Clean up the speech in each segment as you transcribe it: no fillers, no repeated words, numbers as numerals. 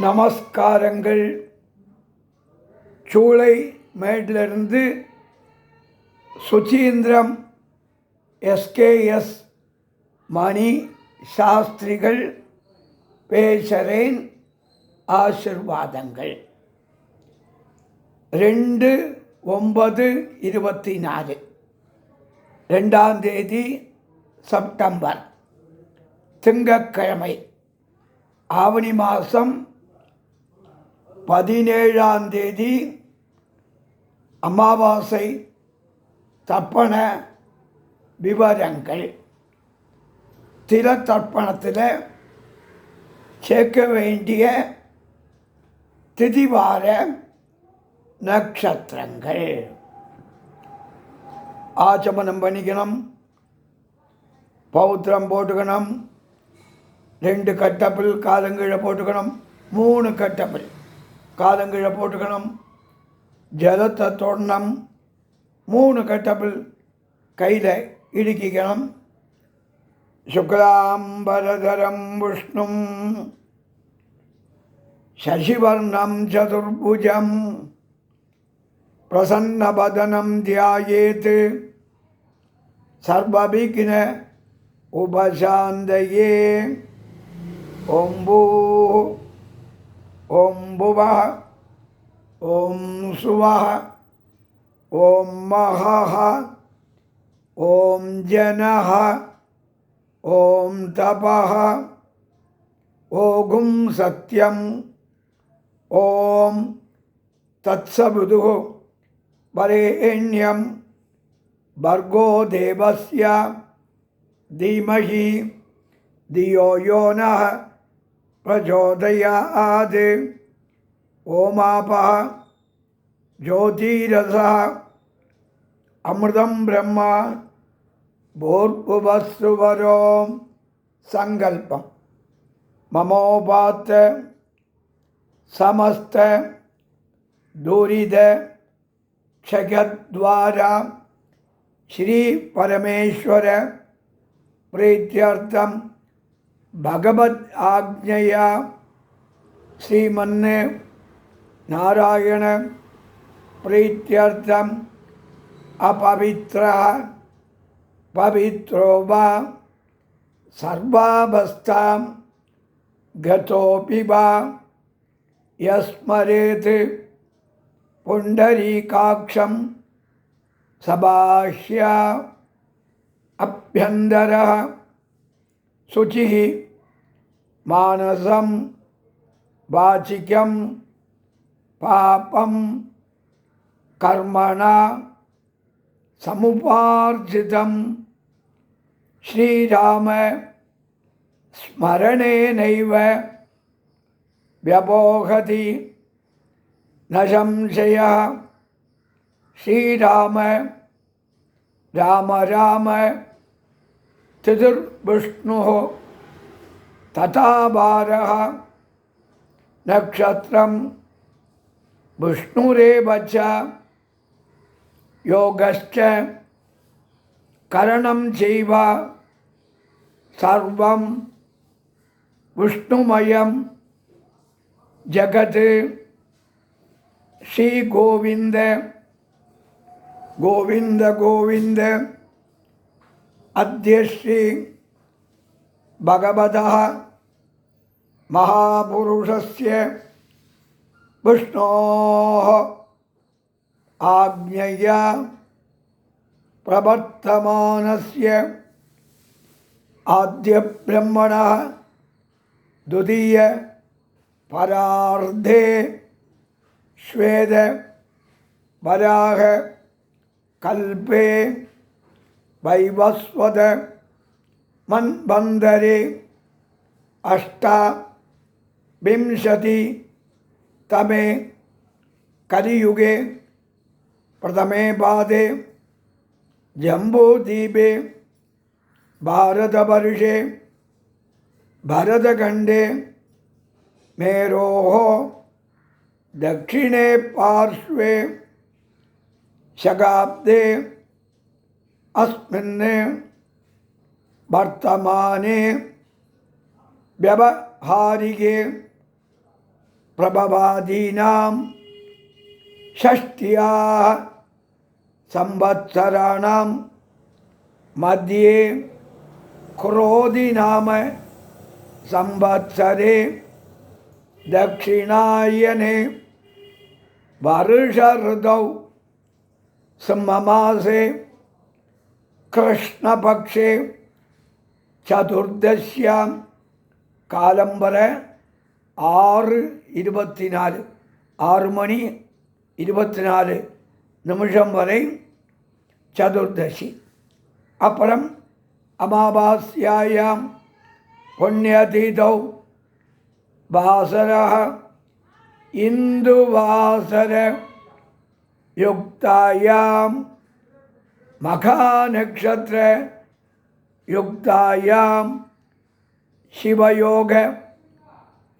நமஸ்காரங்கள். சூளை மேட்டிலிருந்து சுசீந்திரம் எஸ்கேஎஸ் மணி சாஸ்திரிகள் பேசுகிறேன். ஆசிர்வாதங்கள். 2/9/24 2ஆம் தேதி செப்டம்பர் திங்கட்கிழமை. ஆவணி மாதம் 17ஆம் தேதி அமாவாசை. தர்ப்பண விவரங்கள். தில தர்ப்பணத்தில் சேர்க்க வேண்டிய திதிவார நட்சத்திரங்கள். ஆச்சமனம் பண்ணிக்கணும். பௌத்திரம் போட்டுக்கணும். 2 கட்டப்பில் காலங்கீழே போட்டுக்கணும். 3 கட்டப்பில் காலங்கீழே போட்டுக்கணும். ஜலத்தை தொடணும். 3 கட்டப்பில் கையில் இடுக்கிக்கணும். சுக்லாம்பரதரம் விஷ்ணும் சசிவர்ணம் சதுர்புஜம் பிரசன்னவதனம் தியாயேத் சர்வவிக்ன உபசாந்தயே. ஓம் பூ ஓம் புவः ஓம் சுவः ஓம் மஹः ஓம் ஜனः ஓம் தபः ஓகும் சத்யம். ஓம் தத்சவிதுः வரேண்யம் பர்கோ தேவஸ்ய தீமஹி தியோ யோ நः பிரச்சோதயாத். ஓமாபः ஜோதிரசः அமிர்தம் பிரம்மா பூர்புவஸ்சுவரோம் சங்கல்பம். மமோபாத்த சமஸ்த துரித க்ஷயத்வாரா ஸ்ரீ பரமேஸ்வர பிரீத்யர்த்தம் பகவத் ஆக்ஞயா ஸ்ரீமன் நாராயண பிரீத்யர்த்தம் அபவித்ரா பவித்ரோ வா சர்வாவஸ்தாம் கதோபி வா யஸ்மரேத் புண்டரீகாக்ஷம் சபாஹ்யா அப்யந்தரः சுச்சிः மானசம் வாச்சிகம் பாபம் கர்மணா சமுபார்ஜிதம் ஸ்ரீராம ஸ்மரணேனைவ வியபோகதி ந சம்சயः. ஸ்ரீராம ராம ராம திதிர்விஷ்ணுः ததா வாரः நக்ஷத்ரம் விஷ்ணுரேவ ச யோகஸ்ச கரணம் செய்வ சர்வம் விஷ்ணுமயம் ஜகத். ஸ்ரீ கோவிந்த கோவிந்த கோவிந்த. அத்ய ஸ்ரீ பகவதः மகாபுருஷஸ்ய விஷ்ணோः ஆக்ஞயா பிரவர்த்தமானஸ்ய ஆத்ய பிரம்மணः துதிய பரார்த்தே ஸ்வேத வராக கல்பே வைவஸ்வத மன்வந்தரே அஷ்டாவிம்சதி தமே கலியுகே பிரதமே பாதே ஜம்பூதீபே பாரதவர்ஷே பரதகண்டே மேரோः दक्षिणे पार्श्वे शगाब्दे अस्मिन् वर्तमाने व्यवहारिके பிரபவாதீனாம் ஷஷ்டியாக சம்பத்சராணாம் மத்தியே குரோதி நாம சம்பத்சரே தட்சிணாயனே வருஷ ऋतौ சிம்மமாசே கிருஷ்ணபக்ஷே சதுர்தஷ்யாம் காலம்பர 6:24 6:24 வரை சதுர்தசி. அப்புறம் அமாவாஸ்யாயாம் புண்ணியதீதௌ வாசரः இந்துவாசர யுக்தாயாம் மகாநக்ஷத்ர யுக்தாயாம் சிவயோக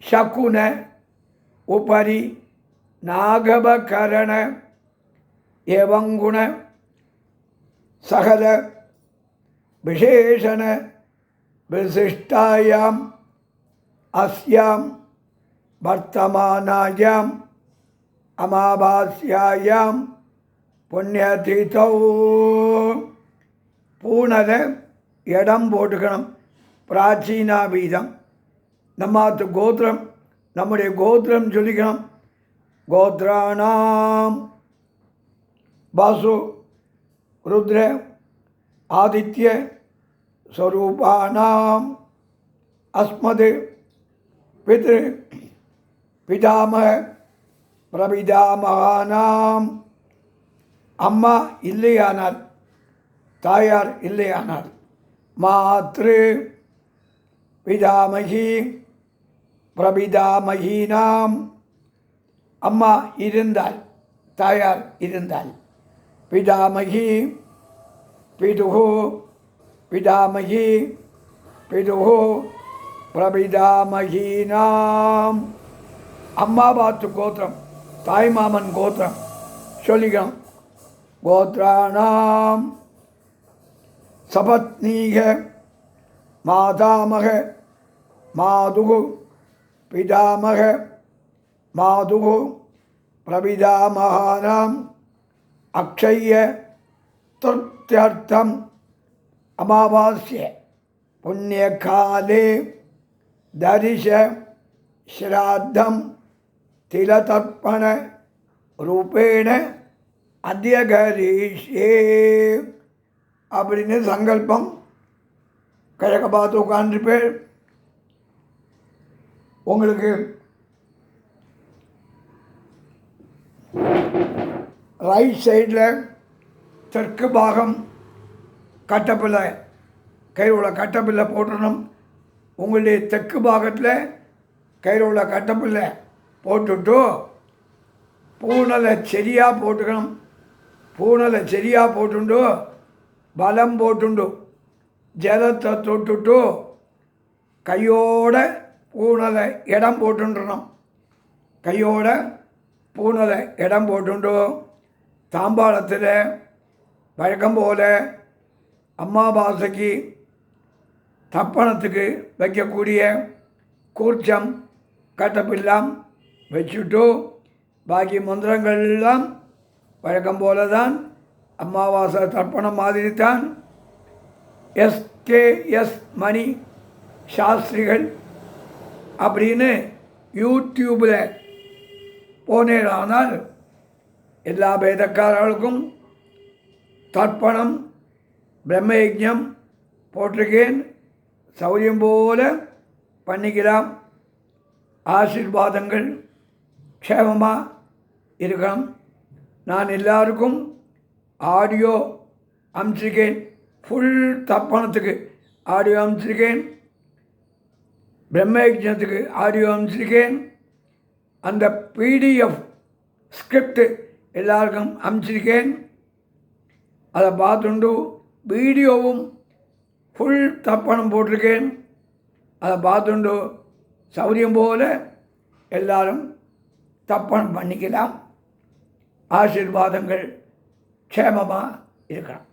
சகுன உபரி நாகபகரண ஏவங்குண சகல விசேஷண விசிஷ்டாயாம் அஸ்யாம் வர்த்தமானாயாம் அமாவாஸ்யாயாம் புண்ணியதீதௌ பூனல இடம் போட்டுக்கணும். பிராச்சீனா வீதம் நம்மாத்து கோத்திரம், நம்முடைய கோத்திரம் சொல்லிக்கணும். கோத்ராணாம் வாசு ருத்ர ஆதித்ய ஸ்வரூபானாம் அஸ்மது பித்ரு பிதாமக பிரபிதாமகானாம். அம்மா இல்லையானால், தாயார் இல்லையானால், மாத்ரு பிதாமகி பிரபிதாமகீனாம். அம்மா இருந்தால், தாயார் இருந்தால், பிதாமகி பிதுகு பிதாமகி பிதுகு பிரபிதாமகீனாம். அம்மா பாத்து கோத்திரம், தாய் மாமன் கோத்திரம் சொல்லிக்கணும். கோத்ராணாம் சபத்னீக மாதாமக மாதுகு பிதாமக மாதுகு பிரபிதாமகானாம் அக்ஷய திருப்தியர்த்தம் அமாவாஸ்ய புண்ணியகாலே தரிச ஸ்ராத்தம் திலதர்ப்பண ரூபேண அத்தியகரீஷே அப்படின்னு சங்கல்பம். கிழக்க பார்த்து உட்காந்துருப்பேன். உங்களுக்கு ரைட் சைடில் தெற்கு பாகம் கட்டப்பில்லை, கையில் உள்ள கட்டப்பில்லை போட்டுடணும். உங்களுடைய தெற்கு பாகத்தில் கையில் உள்ள கட்டப்பில்லை போட்டுட்டு பூனலை சரியாக போட்டுக்கணும். பூனலை சரியாக போட்டுண்டு பலம் போட்டுண்டு ஜலத்தை தொட்டுட்டு கையோட பூனலை இடம் போட்டுன்றணும். கையோட பூனலை இடம் போட்டுண்டு தாம்பாளத்தில் வழக்கம் போல் அமாவாசைக்கு தப்பணத்துக்கு வைக்கக்கூடிய கூர்ச்சம் கட்டப்பில்லாம் வச்சுட்டு பாக்கி மந்திரங்கள்லாம் வழக்கம் போல தான். அமாவாசை தர்ப்பணம் மாதிரி தான். எஸ்கேஎஸ் மணி சாஸ்திரிகள் அப்படின்னு யூடியூப்பில் போனேனானால் எல்லா வேதக்காரர்களுக்கும் தர்ப்பணம் பிரம்மயஜம் போட்டிருக்கேன். சௌரியம் போல பண்ணிக்கலாம். ஆசீர்வாதங்கள் க்ஷேமமாக இருக்கணும். நான் எல்லாருக்கும் ஆடியோ அனுப்பிச்சிருக்கேன். ஃபுல் தர்ப்பணத்துக்கு ஆடியோ அனுப்பிச்சிருக்கேன். பிரம்மயஜத்துக்கு ஆடியோ அனுப்பிச்சிருக்கேன். அந்த பிடிஎஃப் ஸ்கிரிப்ட் எல்லாருக்கும் அனுப்பிச்சிருக்கேன். அதை பார்த்துண்டு வீடியோவும் ஃபுல் தர்ப்பணம் போட்டிருக்கேன். அதை பார்த்துண்டு சௌரியம் போல் எல்லாரும் தர்ப்பணம் பண்ணிக்கலாம். ஆசீர்வாதங்கள் க்ஷேமமாக இருக்கலாம்.